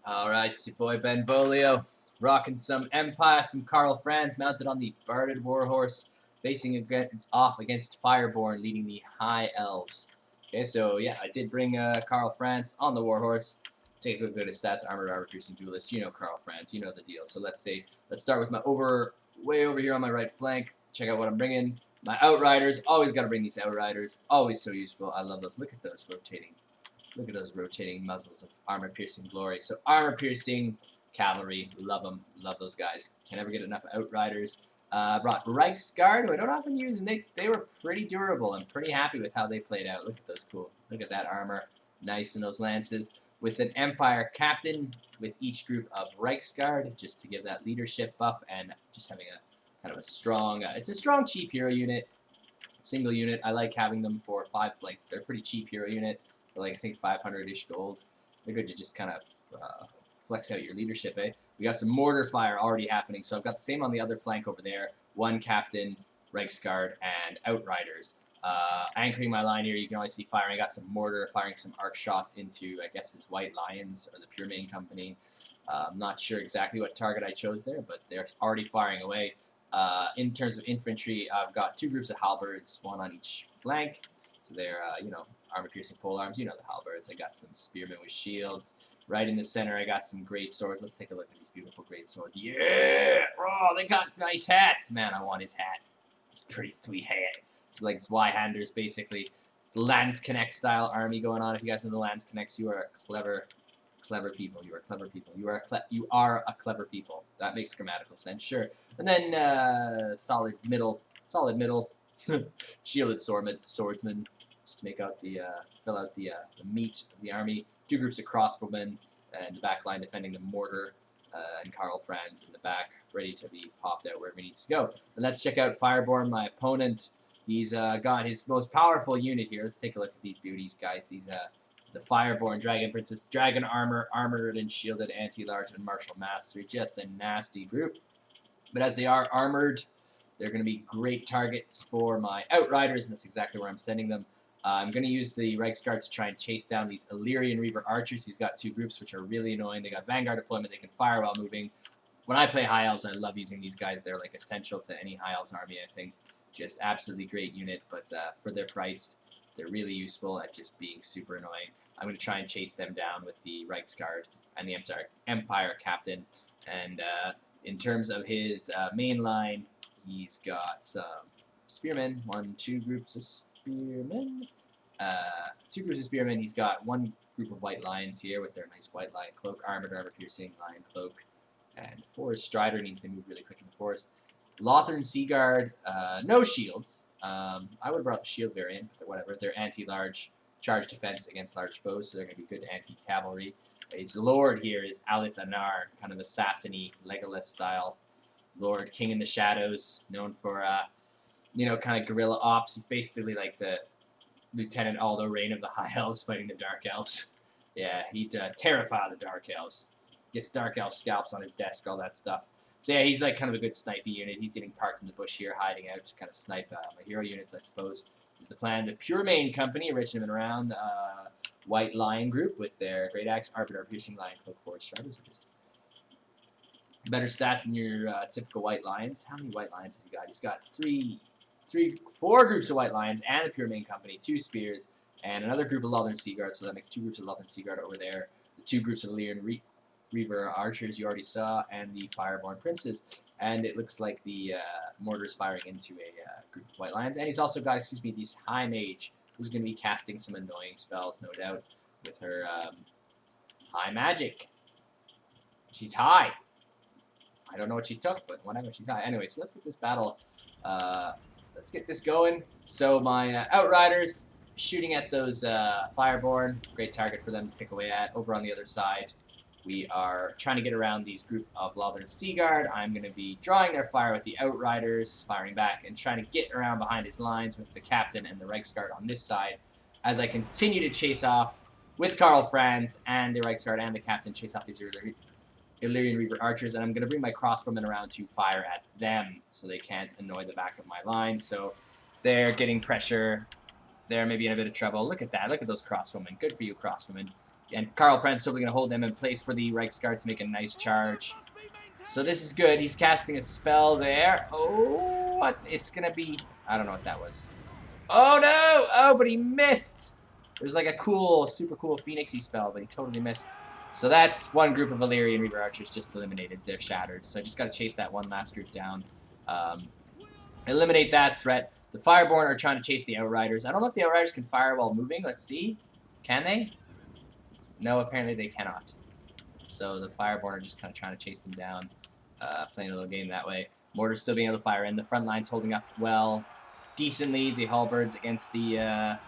Alright, it's your boy Benvolio, rocking some Empire, some Karl Franz, mounted on the Barded Warhorse, facing off against Fireborn, leading the High Elves. Okay, so yeah, I did bring Karl Franz on the Warhorse. Take a quick look at his stats, armor piercing duelist. You know Karl Franz, you know the deal. So let's start with my way over here on my right flank. Check out what I'm bringing. My Outriders, always got to bring these Outriders, always so useful. I love those. Look at those rotating. Look at those rotating muzzles of armor-piercing glory. So armor-piercing cavalry, love them, love those guys. Can never get enough Outriders. Brought Reichsguard, who I don't often use, and they were pretty durable. I'm pretty happy with how they played out. Look at those cool. Look at that armor, nice in those lances. With an Empire captain with each group of Reichsguard, just to give that leadership buff, and just having a kind of a strong. It's a strong cheap hero unit. Single unit. I like having them for they're pretty cheap hero unit. Like I think 500-ish gold. They're good to just kind of flex out your leadership, eh? We got some mortar fire already happening, so I've got the same on the other flank over there. One captain, Reichsguard, and Outriders. Anchoring my line here, you can always see firing. I got some mortar, firing some arc shots into, I guess, his White Lions, or the Pure Main Company. I'm not sure exactly what target I chose there, but they're already firing away. In terms of infantry, I've got two groups of halberds, one on each flank. So they're, armor-piercing polearms. You know the halberds. I got some spearmen with shields. Right in the center, I got some great swords. Let's take a look at these beautiful great swords. Yeah! Oh, they got nice hats. Man, I want his hat. It's a pretty sweet hat. So like Zweihanders, basically. Landsknechts style army going on. If you guys know the Landsknechts, you are a clever people. You are clever people. You are a clever people. That makes grammatical sense, sure. And then solid middle, shielded swordsman, just to make out fill out the meat of the army. Two groups of crossbowmen, and the back line defending the mortar, and Karl Franz in the back, ready to be popped out wherever he needs to go. And let's check out Fireborn, my opponent. He's got his most powerful unit here. Let's take a look at these beauties, guys. These the Fireborn Dragon Princess, Dragon Armor, Armored and Shielded, Anti-Large, and Martial Mastery. Just a nasty group. But as they are armored, they're going to be great targets for my Outriders, and that's exactly where I'm sending them. I'm going to use the Reichsguard to try and chase down these Illyrian Reaver Archers. He's got two groups, which are really annoying. They got Vanguard deployment. They can fire while moving. When I play High Elves, I love using these guys. They're like essential to any High Elves army, I think. Just absolutely great unit, but for their price, they're really useful at just being super annoying. I'm going to try and chase them down with the Reichsguard and the Empire Captain. And in terms of his main line, he's got some spearmen, two groups of spearmen. He's got one group of White Lions here with their nice White Lion cloak, armor-piercing lion cloak, and Forest Strider needs to move really quick in the forest. Lothern Seaguard, no shields. I would have brought the shield variant, but whatever. They're anti-large charge defense against large foes, so they're going to be good anti-cavalry. His lord here is Alith Anar, kind of assassin-y, Legolas style lord, king in the shadows, known for, kind of guerrilla ops. He's basically like the Lieutenant Aldo Rain of the High Elves fighting the Dark Elves. Yeah, he'd terrify the Dark Elves. Gets Dark Elf scalps on his desk, all that stuff. So yeah, he's like kind of a good snipey unit. He's getting parked in the bush here, hiding out to kind of snipe my hero units, I suppose, is the plan. The Pure Main Company, originally around White Lion Group with their Great Axe, Arbiter, Piercing Lion, Cloak, Forward Striders, are just better stats than your typical White Lions. How many White Lions has he got? He's got four groups of White Lions and a Pure Main Company, two spears, and another group of Lothern Seaguard, so that makes two groups of Lothern Seaguard over there. The two groups of Illyrian Reaver Archers you already saw, and the Fireborn Princes. And it looks like the mortar's firing into a group of White Lions. And he's also got, this High Mage, who's going to be casting some annoying spells, no doubt, with her High Magic. She's high. I don't know what she took, but whatever, she's high. Anyway, so let's get this battle, let's get this going. So my Outriders shooting at those Fireborn, great target for them to pick away at. Over on the other side, we are trying to get around these group of Lothern Seaguard. I'm going to be drawing their fire with the Outriders, firing back, and trying to get around behind his lines with the Captain and the Reichsguard on this side, as I continue to chase off with Karl Franz and the Reichsguard and the Captain, chase off these Illyrian Reaver Archers, and I'm going to bring my crossbowmen around to fire at them so they can't annoy the back of my line. So they're getting pressure. They're maybe in a bit of trouble. Look at that. Look at those crossbowmen. Good for you, crossbowmen. And Karl Franz simply going to hold them in place for the Reiksguard to make a nice charge. So this is good. He's casting a spell there. Oh, what? It's going to be... I don't know what that was. Oh, no! Oh, but he missed! There's like a cool, super cool Phoenixy spell, but he totally missed. So that's one group of Valyrian Reaver Archers just eliminated. They're shattered. So I just got to chase that one last group down. Eliminate that threat. The Fireborn are trying to chase the Outriders. I don't know if the Outriders can fire while moving. Let's see. Can they? No, apparently they cannot. So the Fireborn are just kind of trying to chase them down. Playing a little game that way. Mortar's still being able to fire in. The front line's holding up well. Decently. The Halberds against the...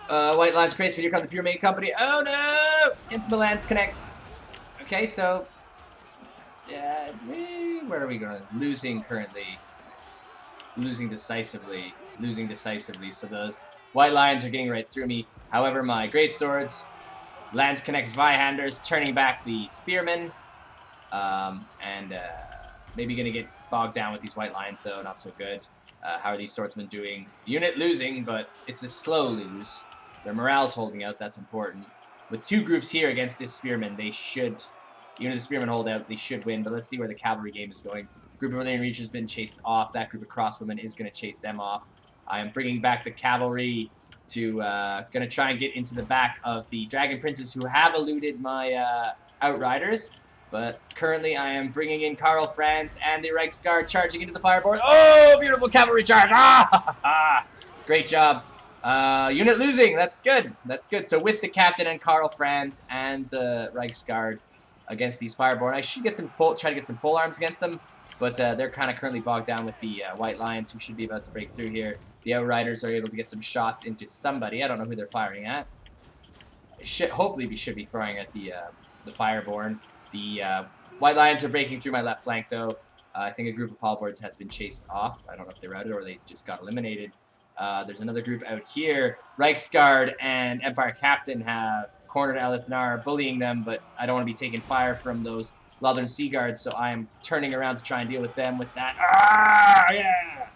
White Lines crazy, but here comes the Pure Main Company. Oh no! Against the Landsknechts. Okay, so... where are we going? Losing currently. Losing decisively. Losing decisively. So those White Lions are getting right through me. However, my Great Swords, Landsknechts Zweihanders, turning back the Spearmen. Maybe going to get bogged down with these White Lions, though. Not so good. How are these swordsmen doing? Unit losing, but it's a slow lose. Their morale's holding out, that's important. With two groups here against this Spearman, they should, even if the Spearmen hold out, they should win, but let's see where the cavalry game is going. Group of Valyrian Reach has been chased off. That group of crossbowmen is going to chase them off. I am bringing back the cavalry to, going to try and get into the back of the Dragon Princes who have eluded my Outriders. But currently I am bringing in Karl Franz and the Reiksguard charging into the Fireborn. Oh, beautiful cavalry charge. Ah! Great job. Unit losing. That's good. That's good. So with the captain and Karl Franz and the Reiksguard against these Fireborn, I should get some try to get some pole arms against them. But they're kind of currently bogged down with the White Lions who should be about to break through here. The Outriders are able to get some shots into somebody. I don't know who they're firing at. Hopefully we should be firing at the Fireborn. The White Lions are breaking through my left flank, though. I think a group of halberds has been chased off. I don't know if they routed or they just got eliminated. There's another group out here. Reiksguard and Empire Captain have cornered Elithnar, bullying them, but I don't want to be taking fire from those Lothern Sea Guards, so I am turning around to try and deal with them with that. Ah, yeah!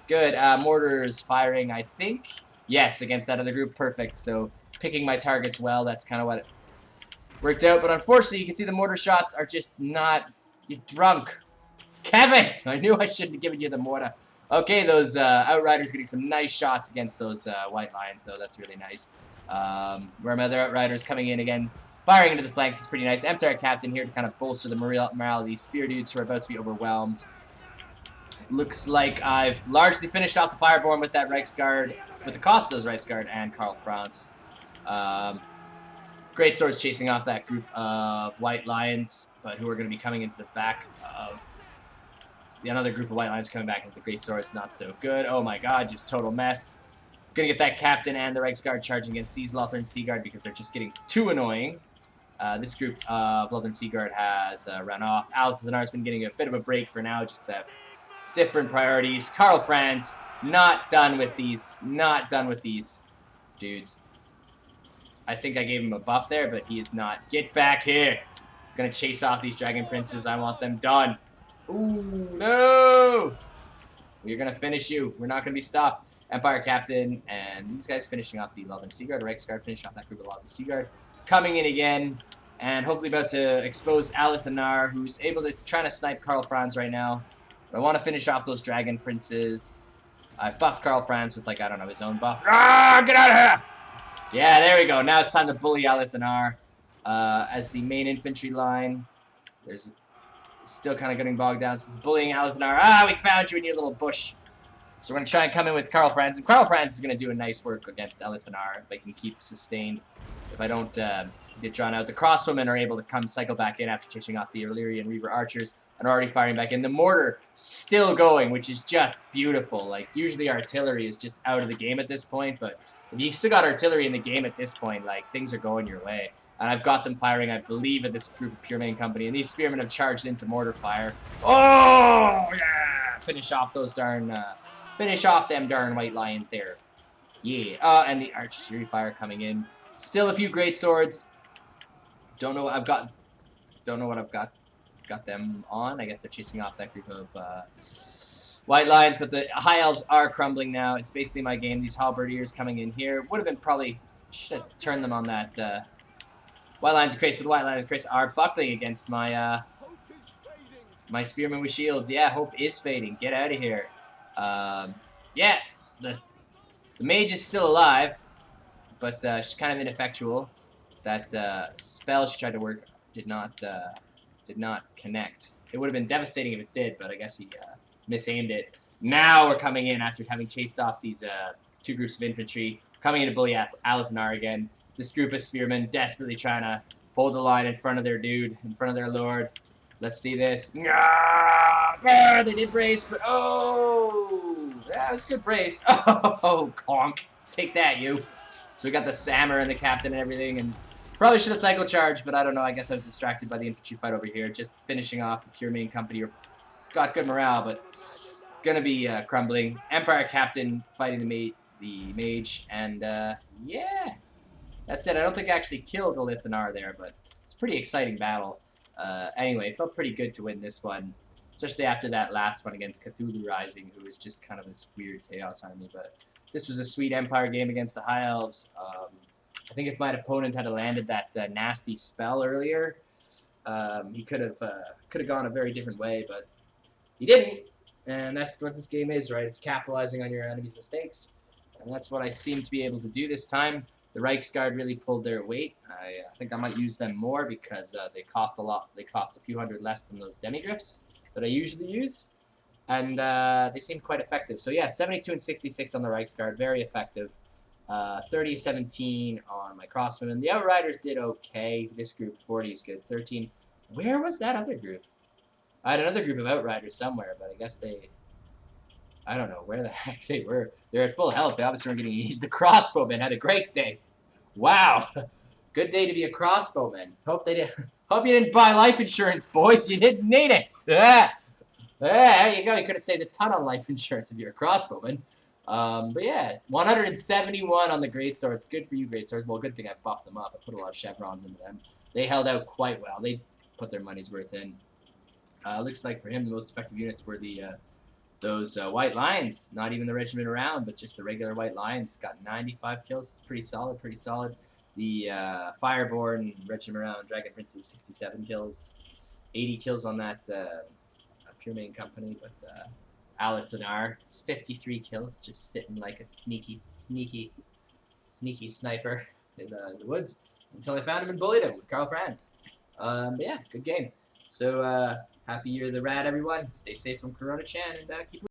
Good. Mortars firing, I think. Yes, against that other group. Perfect. So picking my targets well, that's kind of what it worked out. But unfortunately, you can see the mortar shots are just not... You're drunk. Kevin! I knew I shouldn't have given you the mortar. Okay, those Outriders getting some nice shots against those White Lions, though. That's really nice. Where my other Outriders coming in again, firing into the flanks is pretty nice. Empire Captain here to kind of bolster the morale of these spear dudes who are about to be overwhelmed. Looks like I've largely finished off the Fireborn with that Reiksguard, with the cost of those Reiksguard and Karl Franz. Great Swords chasing off that group of White Lions, but who are going to be coming into the back of... Another group of White Lions coming back into the Great Swords, not so good. Oh my god, just total mess. Gonna get that Captain and the Reiksguard charging against these Lothern Sea Guard because they're just getting too annoying. This group of Lothern Sea Guard has run off. Althazar has been getting a bit of a break for now, just because I have different priorities. Karl Franz, not done with these. Not done with these dudes. I think I gave him a buff there, but he is not. Get back here. I'm gonna chase off these Dragon Princes. I want them done. Ooh, no! We're gonna finish you. We're not gonna be stopped. Empire Captain and these guys finishing off the Lothern Sea Guard. Reiksguard finishing off that group of Lothern Sea Guard. Coming in again and hopefully about to expose Elithnar, who's able to try to snipe Karl Franz right now. But I want to finish off those Dragon Princes. I buffed Karl Franz with, like, I don't know, his own buff. Ah, get out of here! Yeah, there we go. Now it's time to bully Elithnar as the main infantry line. There's still kind of getting bogged down, so it's bullying Elithnar. Ah, we found you in your little bush. So we're going to try and come in with Karl Franz, and Karl Franz is going to do a nice work against Elithnar if I can keep sustained. If I don't get drawn out, the crossbowmen are able to come cycle back in after chasing off the Illyrian Reaver archers and already firing back in. The mortar still going, which is just beautiful. Like, usually artillery is just out of the game at this point, but if you still got artillery in the game at this point, like, things are going your way. And I've got them firing, I believe, at this group of Pure Main Company, and these spearmen have charged into mortar fire. Oh, yeah! Finish off those darn... Finish off them darn White Lions there. Yeah. And the archery fire coming in. Still a few great swords. Don't know what I've got. Don't know what I've got them on. I guess they're chasing off that group of White Lions. But the High Elves are crumbling now. It's basically my game. These halberdiers coming in here. Would have been probably... Should have turned them on that White Lines of Chris, but the White Lines of Chris are buckling against my my Spearmen with shields. Yeah, hope is fading. Get out of here. Yeah, the mage is still alive, but she's kind of ineffectual. That spell she tried to work did not connect. It would have been devastating if it did, but I guess he misaimed it. Now we're coming in after having chased off these two groups of infantry. Coming in to bully Alathanar again. This group of spearmen desperately trying to hold the line in front of their dude, in front of their lord. Let's see this. They did brace, but oh, that was a good brace. Oh, conk. Take that, you. So we got the Sammer and the captain and everything, and probably should have cycle charged, but I don't know. I guess I was distracted by the infantry fight over here. Just finishing off the pure main company. Got good morale, but gonna be crumbling. Empire captain fighting the mage, and yeah, that's it. I don't think I actually killed the Lithanar there, but it's a pretty exciting battle. Anyway, it felt pretty good to win this one, especially after that last one against Cthulhu Rising, who was just kind of this weird chaos army. But this was a sweet Empire game against the High Elves. I think if my opponent had landed that nasty spell earlier, he could have gone a very different way, but he didn't. And that's what this game is, right? It's capitalizing on your enemy's mistakes. And that's what I seem to be able to do this time. The Reiksguard really pulled their weight. I think I might use them more because they cost a lot. They cost a few hundred less than those Demigryphs that I usually use. And they seem quite effective. So yeah, 72 and 66 on the Reiksguard. Very effective. 30-17 on my Crossbowmen. The Outriders did okay. This group, 40 is good. 13. Where was that other group? I had another group of Outriders somewhere, but I guess they... I don't know where the heck they were. They're at full health. They obviously weren't getting used. The Crossbowmen had a great day. Wow. Good day to be a Crossbowman. Hope you didn't buy life insurance, boys. You didn't need it. Yeah. There you go. You could have saved a ton on life insurance if you're a Crossbowman. But yeah, 171 on the Greatswords. Good for you, Greatswords. Well, good thing I buffed them up. I put a lot of chevrons into them. They held out quite well. They put their money's worth in. Looks like for him the most effective units were those White Lions. Not even the regiment around, but just the regular White Lions. Got 95 kills. It's pretty solid, pretty solid. The Fireborn regiment around Dragon Prince's 67 kills. 80 kills on that pure main company, but Alathanar, 53 kills, just sitting like a sneaky sniper in the woods until I found him and bullied him with Karl Franz. But yeah, good game. So happy Year of the Rat, everyone. Stay safe from Corona Chan and keep